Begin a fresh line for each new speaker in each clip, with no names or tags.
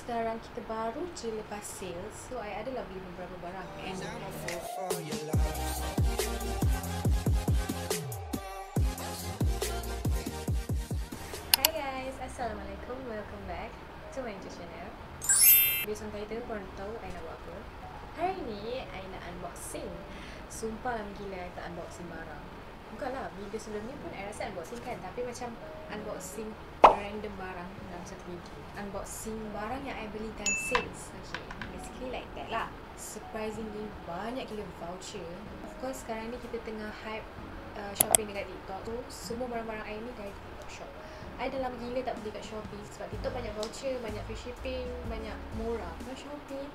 sekarang kita baru je lepas sale, so I adalah beli beberapa barang. And hi guys, Assalamualaikum, welcome back to my YouTube channel. Based on title, korang tahu I nak buat apa. Hari ni I nak unboxing. Sumpah lah gila I tak unboxing barang. Bukanlah, video sebelum ni pun I rasa unboxing kan, tapi macam unboxing random barang dalam satu video. Unboxing barang yang I beli dan sales. Okay, basically like that lah. Surprisingly banyak gila voucher. Of course sekarang ni kita tengah hype shopping dekat TikTok tu. Semua barang-barang I ni dari TikTok shop. I dah lama gila tak beli kat Shopee sebab TikTok banyak voucher, banyak free shipping, banyak murah. Kalau Shopee,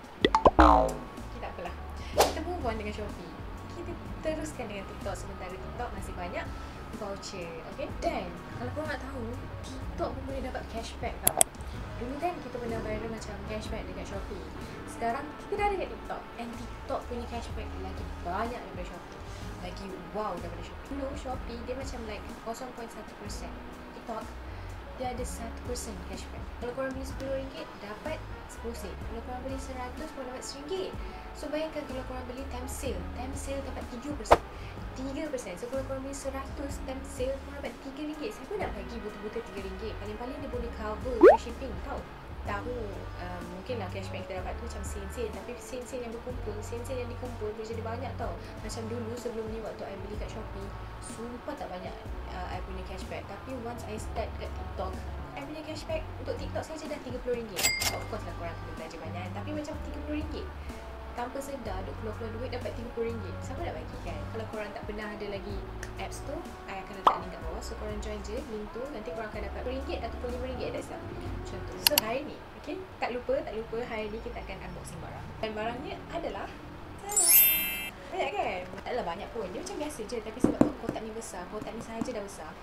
tak apalah. Kita move on dengan Shopee. Kita teruskan dengan TikTok sementara TikTok masih banyak voucher. Okay? Dan kalau korang nak tahu, TikTok pun boleh dapat cashback tau. Dulu kan kita pernah bayar macam cashback dekat Shopee. Sekarang kita dah ada dekat TikTok. And TikTok punya cashback lagi banyak daripada Shopee. Lagi wow daripada Shopee. Dulu Shopee dia macam like 0.1%. TikTok dia ada 1% cashback. Kalau korang beli RM10 dapat 10 sen. Kalau korang beli RM100 korang dapat RM1. So bayangkan kalau korang beli time sale dapat 3%. So kalau korang beli RM100 time sale korang dapat RM3. Siapa nak bagi betul-betul RM3? Paling-paling dia boleh cover free shipping tau. Tahu mungkinlah cashback kita dapat tu macam sen-sen, tapi sen-sen yang berkumpul, sen-sen yang dikumpul boleh jadi banyak tau. Macam dulu sebelum ni waktu I beli kat Shopee, sumpah tak banyak I punya cashback. Tapi once I start kat TikTok, I punya cashback untuk TikTok saja dah RM30. Of course lah korang kena belajar banyak, tapi macam RM30 tanpa sedar duk keluar-keluar duit dapat RM30. Siapa nak bagi kan? Kalau korang tak pernah ada lagi apps tu, I akan letak link kat bawah. So korang join je link tu, nanti korang akan dapat RM1 ataupun RM5 tak silap. Macam tu. So hari ni, okay, tak lupa hari ni kita akan unboxing barang. Dan barangnya adalah banyak kan? Taklah banyak pun, dia macam biasa je. Tapi sebab kotak ni besar, kotak ni sahaja dah besar,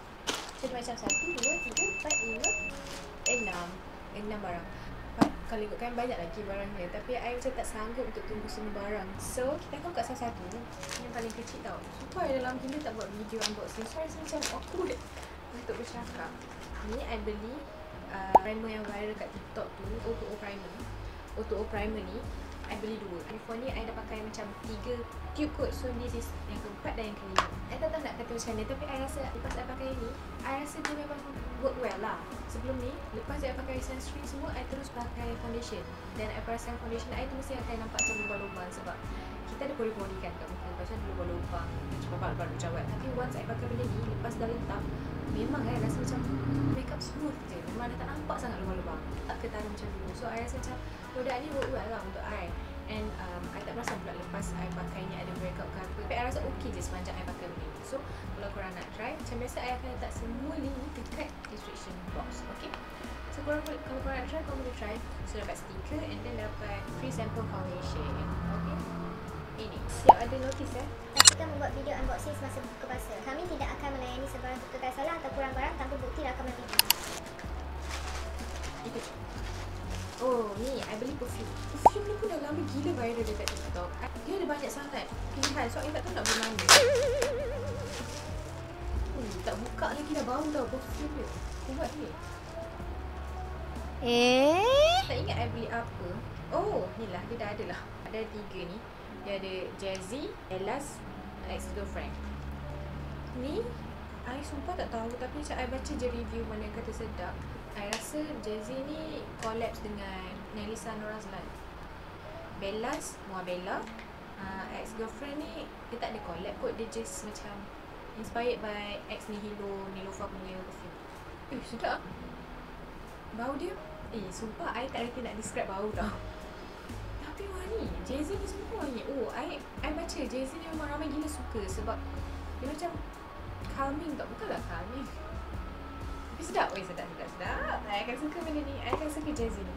so dia macam 1, 2, 3, 4, 5, 6 barang. Kalau ikutkan banyak lagi barangnya, tapi I macam tak sanggup untuk tunggu semua barang. So kita akan buka salah satu yang paling kecil tau. Sumpah I dalam gila tak buat video unboxing, so I rasa macam awkward untuk bercakap. Ni I beli primer yang viral kat TikTok tu, O2O primer. O2O primer ni I beli 2. Before ni I dah pakai macam 3 tube kot. So this is yang keempat dan yang kelima. I tak tahu nak kata macam mana, tapi I rasa lepas I pakai ni, I rasa dia memang work well lah. Sebelum ni, lepas I pakai sunscreen semua, I terus pakai foundation. Dan I perasan foundation I tu mesti akan nampak macam lubang-lubang sebab kita ada pori-pori kan kat muka. Lepas tu ada lubang-lubang, macam babak-babak jerawat. Tapi once I pakai benda ni, lepas dah letak, memang I rasa macam makeup smooth je. Memang dah tak nampak sangat lubang-lubang, tak ketara macam dulu. So I rasa macam produk ni work well lah untuk I. And I tak perasan pula lepas I pakai ni ada breakout ke apa. Tapi I rasa okey je sepanjang I pakai benda ni. So kalau korang nak try, macam biasa I akan letak semua link ni dekat description box. Okay, so kalau korang nak try, korang boleh try. So dapat stiker and then dapat free sample foundation. Okay, ini siap ada notice
Pastikan membuat video unboxing semasa buka puasa. Kami tidak akan melayani sebarang tutupan salah atau kurang barang tanpa bukti rakaman video.
Itu. Oh, ni I beli perfume. Perfume ni pun dah lama gila viral dekat TikTok. Dia ada banyak sangat pilihan, so I tak tahu nak beli mana. Tak buka lagi dah bau tau perfume dia. Kuat ni. Tak ingat I beli apa. Oh, ni lah, dia dah ada lah. Ada 3 ni. Dia ada Jazzy, Ella's ex-girlfriend. Ni I sumpah tak tahu, tapi macam I baca je review mana kata sedap. I rasa Jazzy ni collabs dengan Nelisa Norazlan. Bella's Muabella, ex-girlfriend ni dia tak ada collab kot, dia just macam inspired by ex Nihilo, Nilofa punya perfume. Sedap. Bau dia, sumpah I tak reti nak describe bau tau. Tapi wangi, Jazzy ni semua wangi. Oh, I baca Jazzy ni memang ramai gila suka sebab dia macam calming tau, bukanlah calming. Tapi sedap, sedap. I akan suka benda ni, I akan suka Jazzy ni.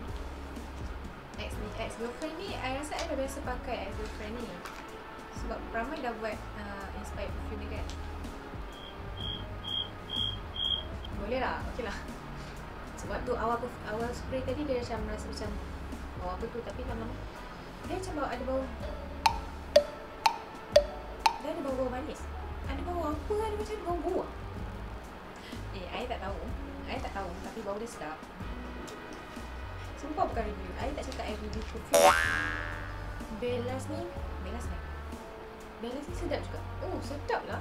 Ex-girlfriend ni, I rasa I dah biasa pakai ex-girlfriend ni sebab ramai dah buat inspired perfume ni kan. Boleh lah, okey lah. Sebab tu awal spray tadi dia macam rasa macam bau apa tu, tapi lama-lama dia macam ada bau. Dia ada bau-bau manis. Ada bau apa, ada macam bau buah. I tak tahu, tapi bau dia sedap. Sumpah bukan review. I tak cakap I review perfume. Bellas ni sedap juga. Oh, sedap lah.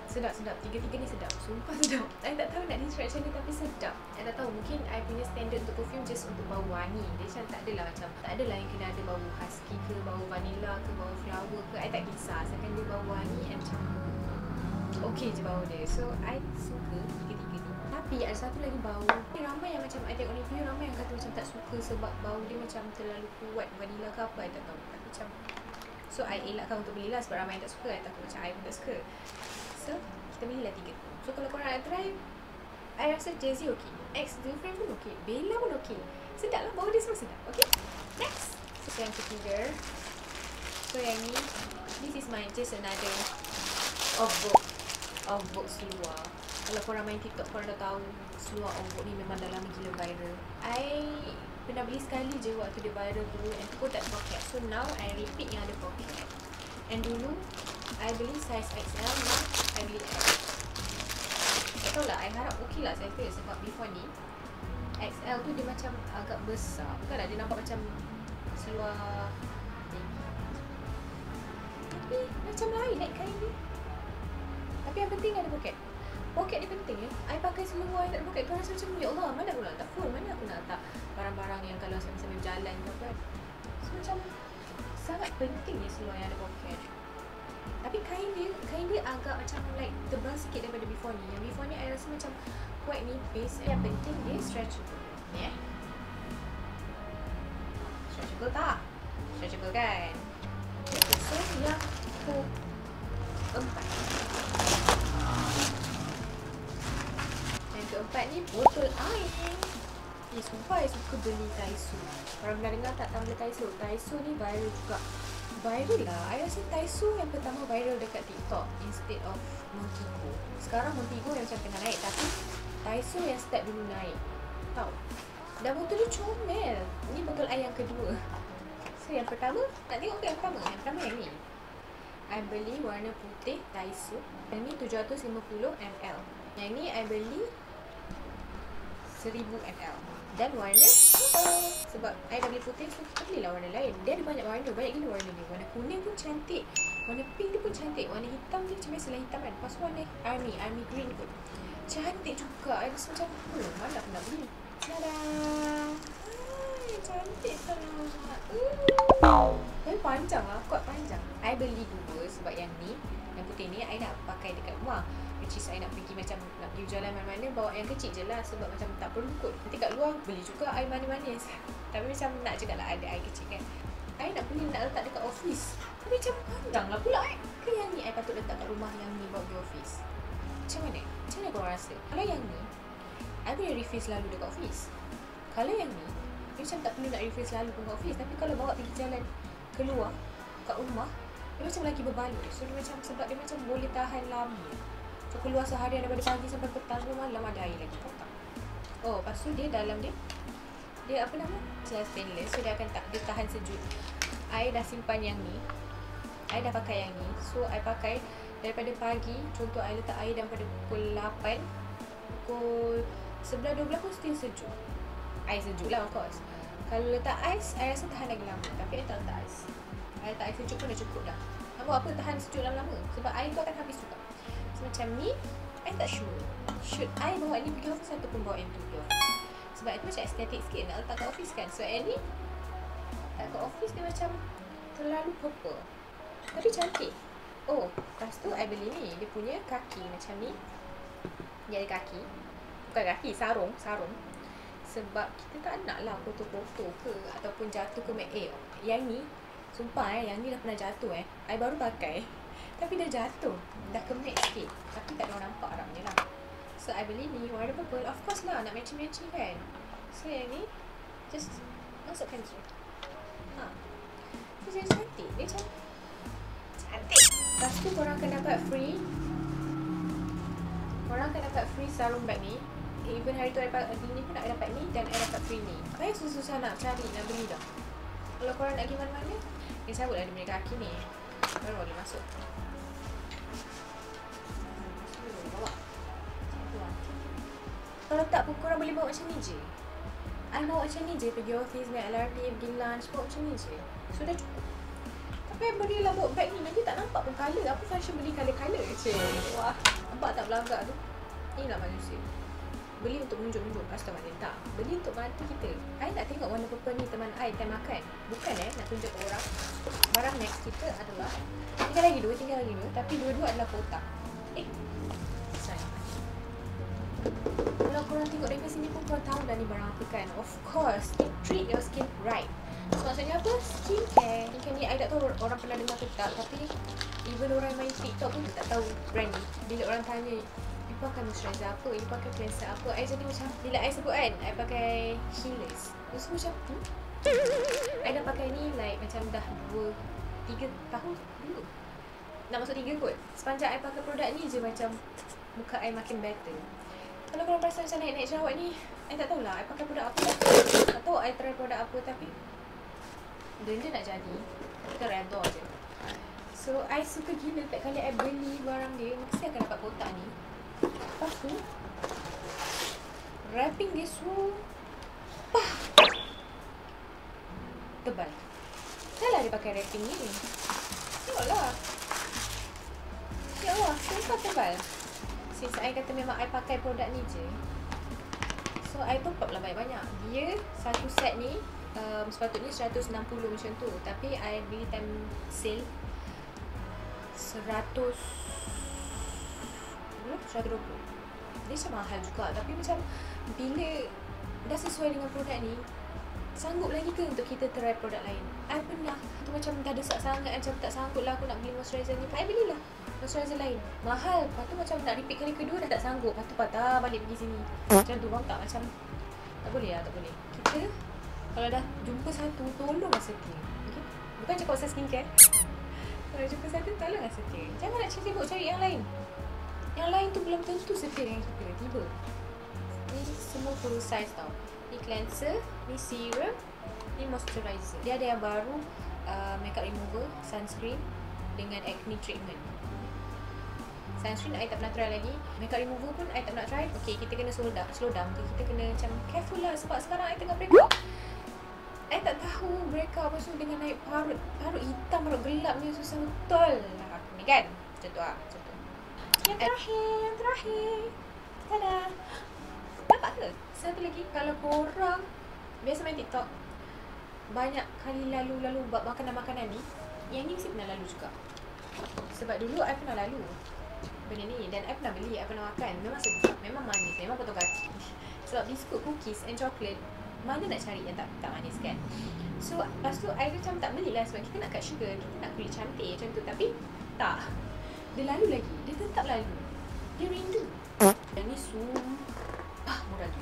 Sedap. Tiga-tiga ni sedap. Sumpah sedap. I tak tahu nak describe macam ni tapi sedap. I tak tahu, mungkin I punya standard untuk perfume just untuk bau wangi. Dia macam tak adalah yang kena ada bau husky ke, bau vanilla ke, bau flower ke. I tak kisah. Asalkan dia bau wangi and macam okay je bau dia. So, I suka tiga-tiga ni. Tapi ada satu lagi bau. Ramai yang macam I tengok review, ramai yang kata macam tak suka sebab bau dia macam terlalu kuat vanilla ke apa, I tak tahu. Tapi macam, so I elakkan untuk belilah sebab ramai yang tak suka. I takut macam I pun tak suka. So, kita belilah 3. So, kalau korang nak try, I rasa Jazzy okay, ex-girlfriend pun okay, Bella pun okay. Sedap lah, bau dia semua sedap. Okay, next. So, yang ketiga. So, yang ni, this is my just another off-book seluar. Kalau korang main TikTok, korang dah tahu seluar off-book ni memang dah lama gila viral. I pernah beli sekali je waktu dia viral dulu and tu pun tak ada pocket. So, now I repeat yang ada pocket. And dulu, I beli size XL, now I beli L. Tak tahu lah, I harap okey lah size dia sebab before ni XL tu dia macam agak besar. Bukan lah, dia nampak macam seluar ni. Tapi macam lain kain dia. Tapi yang penting ada pocket. Pocket ni penting ya. I pakai seluar tak ada pocket, kau rasa macam, ya Allah, mana aku nak letak phone, mana aku nak letak barang-barang yang kalau sambil berjalan ke apa. So macam sangat penting ya seluar yang ada pocket. Tapi kain dia agak macam like tebal sikit daripada before ni. Yang before ni I rasa macam quite nipis. Yang penting dia stretchable. Ni stretchable tak? Stretchable kan? So yang keempat. Yang keempat ni botol air. Sumpah I suka beli Taisu. Korang pernah dengar tak nama Taisu? Taisu ni viral juga. Viral lah. I rasa Taisu yang pertama viral dekat TikTok instead of Montigo. Sekarang Montigo yang macam tengah naik, tapi Taisu yang start dulu naik. Tahu? Dan botol dia comel. Ni botol air yang kedua. So yang pertama, nak tengok ke yang pertama? Yang pertama yang ni. I beli warna putih Taisu. Yang ni 750 ml. Yang ni I beli 1000 ml. Dan warna sebab I dah beli putih, so kita belilah warna lain. Dia ada banyak warna, banyak gila warna dia. Warna kuning pun cantik, warna pink dia pun cantik, warna hitam dia macam biasalah hitam kan. Lepas warna army green pun cantik juga. I rasa macam, mana aku nak beli. Tada! Hai, cantik sangat. Tapi panjang lah, kot panjang. I beli 2 sebab yang ni, yang putih ni I nak pakai dekat rumah. Which is I nak pergi macam nak pergi jalan mana-mana, bawa yang kecil je lah sebab macam tak perlu kot. Nanti kat luar beli juga air manis-manis. Tapi macam nak juga lah ada air kecil kan. I nak beli nak letak dekat office. Tapi macam pandang lah pula ke yang ni I patut letak kat rumah, yang ni bawa pergi office. Macam mana? Macam mana korang rasa? Kalau yang ni, I boleh refill selalu dekat office. Kalau yang ni, dia macam tak perlu nak refill selalu pun kat office. Tapi kalau bawa pergi jalan keluar, kat rumah, dia macam lagi berbaloi. So dia macam, sebab dia macam boleh tahan lama. So keluar seharian daripada pagi sampai petang sampai malam ada air lagi. Tak? Oh, lepas tu dia dalam dia apa nama? Stainless. So dia akan dia tahan sejuk. I dah simpan yang ni. I dah pakai yang ni. So I pakai daripada pagi. Contoh I letak air daripada pukul 8, pukul 11-12 pun still sejuk. Air sejuk lah of course. Kalau letak ais, I rasa tahan lagi lama. Tapi I tak letak ais. I letak air sejuk pun dah cukup dah. Nak buat apa tahan sejuk lama-lama? Sebab air tu akan habis juga. So macam ni, I tak sure should I bawa ni pergi office ataupun bawa yang tu pergi office. Sebab itu macam estetik sikit nak letak kat office kan. So ni letak kat office dia macam terlalu purple. Tapi cantik. Oh, lepas tu I beli ni. Dia punya kaki macam ni. Dia ada kaki. Bukan kaki, sarung. Sebab kita tak nak lah kotor-kotor ke ataupun jatuh ke mat. Yang ni, sumpah yang ni dah pernah jatuh I baru pakai. Tapi dah jatuh. Dah kemek sikit. Tapi tak ada orang nampak harapnya lah. So I beli ni warna purple. Of course lah nak matching-matching kan. So yang ni just masukkan je. So dia cantik. Dia cantik. Lepas tu korang akan dapat free sarung bag ni. Even hari tu I ni pun nak dapat ni. Dan I dapat free ni. Saya susah-susah nak cari, nak beli dah. Kalau korang nak pergi mana-mana, dia cabut lah dia punya kaki ni. Baru boleh masuk. Kalau tak pun korang boleh bawa macam ni je. I bawa macam ni je pergi office, naik LRT, pergi lunch, bawa macam ni je. So dah cukup. Tapi I belilah bawa bag ni, nanti tak nampak pun colour. Apa function beli colour-colour je. Wah, nampak tak belagak tu? Inilah manusia. Beli untuk menunjuk-nunjuk. Astaghfirullah, tak. Beli untuk mata kita. I nak tengok warna purple ni teman I time makan. Bukan nak tunjuk ke orang. Barang next kita adalah tinggal lagi dua. Tapi dua-dua adalah kotak. Sayang. Kalau korang tengok dari sini pun korang tahu dah ni barang apa kan. Of course, it treat your skin right. So maksudnya apa? Skincare. Skincare ni I tak tahu orang pernah dengar ke tak. Tapi even orang main TikTok pun tak tahu brand ni. Bila orang tanya, you pakai moisturizer apa, you pakai cleanser apa, I jadi macam, bila I sebut kan, I pakai healers. So macam, I dah pakai ni like macam dah 2-3 tahun dulu. Nak masuk 3 kot. Sepanjang I pakai produk ni je macam muka I makin better. Kalau korang perasan macam naik-naik jerawat ni, I tak tahulah I pakai produk apa. Tak tahu I try produk apa tapi benda nak jadi, kita redha je. So I suka gila setiap kali I beli barang dia, mesti akan dapat kotak ni. Lepas tu wrapping dia sumpah tebal. Salah dia pakai wrapping ni. Tengoklah. Ya Allah, sumpah tebal. Since I kata memang I pakai produk ni je, so I top up lah banyak-banyak. Dia satu set ni sepatutnya 160 macam tu, tapi I beli time sale 120. Dia macam mahal juga, tapi macam bila dah sesuai dengan produk ni, sanggup lagi ke untuk kita try produk lain? I pernah tu macam dah desak sangat, macam tak sanggup lah aku nak beli moisturizer ni, I belilah moisturizer lain, mahal. Lepas tu macam nak repeat kali kedua dah tak sanggup, lepas tu patah balik pergi sini. Macam tu, faham tak? Macam tak boleh lah, tak boleh. Kita kalau dah jumpa satu, tolonglah setia, okay? Bukan cakap pasal skincare. Kalau jumpa satu, tolonglah setia. Jangan nak sibuk cari yang lain. Yang lain tu belum tentu setia dengan kita. Tiba. Ni semua full size tau. Ni cleanser, ni serum, ni moisturizer. Dia ada yang baru, makeup remover, sunscreen dengan acne treatment. Sunscreen I tak pernah try lagi. Makeup remover pun I tak nak try. Okay, kita kena slow down. Kita kena macam careful lah. Sebab sekarang I tengah break out. I tak tahu break out lepas tu dengan naik parut hitam, parut gelap ni susah betul lah aku ni kan. Macam tu lah, macam tu. Yang terakhir. Tada. Nampak ke? Satu lagi, kalau korang biasa main TikTok, banyak kali lalu buat makanan-makanan ni, yang ni mesti pernah lalu juga. Sebab dulu I pernah lalu benda ni, dan I pernah beli, I pernah makan. Memang sedap, memang manis, memang potong kaki. Sebab biskut, cookies and chocolate, mana nak cari yang tak manis kan? So lepas tu I macam tak belilah, sebab kita nak cut sugar, kita nak kulit cantik macam tu. Tapi tak, dia lalu lagi, dia tetap lalu, dia rindu. Yang ni sumpah murah tu.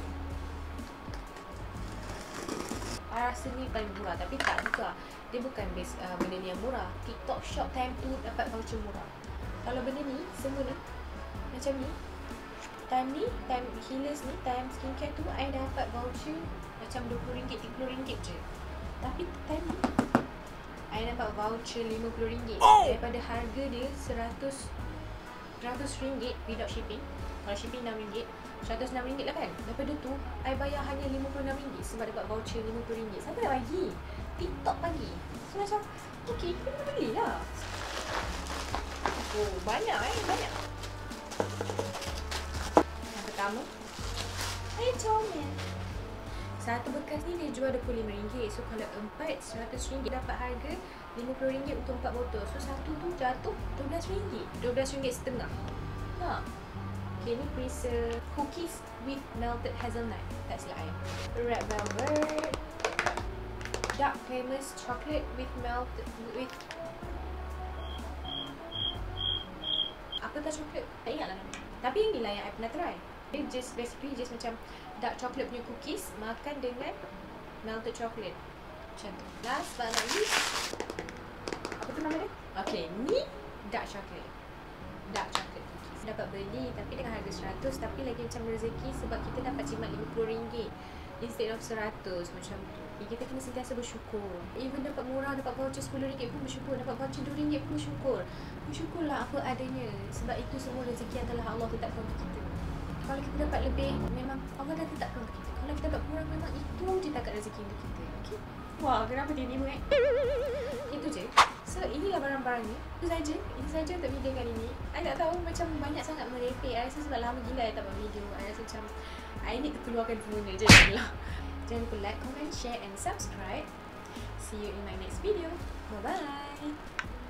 I rasa ni paling murah, tapi tak juga. Dia bukan base benda ni yang murah. TikTok shop time tu dapat voucher murah. Kalau benda ni, semua ni macam ni, time healers ni, time skincare tu, I dapat voucher macam RM20, RM30 je. Tapi time ni I dapat voucher RM50 daripada harga dia RM100 without shipping. Kalau shipping RM6, RM106 lah kan. Daripada tu I bayar hanya RM56 sebab dapat voucher RM50. Siapa nak bagi? TikTok bagi. So macam okay, kita kena belilah. Oh, banyak. Yang pertama, air comel. Satu bekas ni dia jual RM25. So kalau 4, RM100. Dapat harga RM50 untuk 4 botol. So satu tu jatuh RM12. RM12.5. Ha. Okay, ni preserve cookies with melted hazelnut. Tak silap I. Red velvet, dark famous chocolate with apa tak chocolate? Tak ingat lah nama. Tapi yang ni lah yang I pernah try. Dia basically macam dark chocolate punya cookies makan dengan melted chocolate. Macam tu. Last but not least, apa tu nama dia? Okay, ni dark chocolate cookies. Dapat beli tapi dengan harga 100, tapi lagi macam rezeki sebab kita dapat jimat RM50 instead of 100 macam tu. Kita kena sentiasa bersyukur. Even dapat murah, dapat voucher RM10 pun bersyukur, dapat voucher RM2 pun bersyukur. Bersyukurlah apa adanya, sebab itu semua rezeki adalah Allah tetapkan untuk kita. Kalau kita dapat lebih, memang Allah dah tetapkan untuk kita. Kalau Kalau kita tak kurang, memang itu je takat rezeki untuk kita. Okay? Wah, kenapa tiba-tiba itu je. So, inilah barang-barangnya. Itu saja. Itu saja untuk video kali ni. I tak tahu, macam banyak sangat merepek. I rasa sebab lama gila I tak buat video. I rasa macam I need to keluarkan semuanya je lah. Jangan lupa like, comment, share and subscribe. See you in my next video. Bye-bye.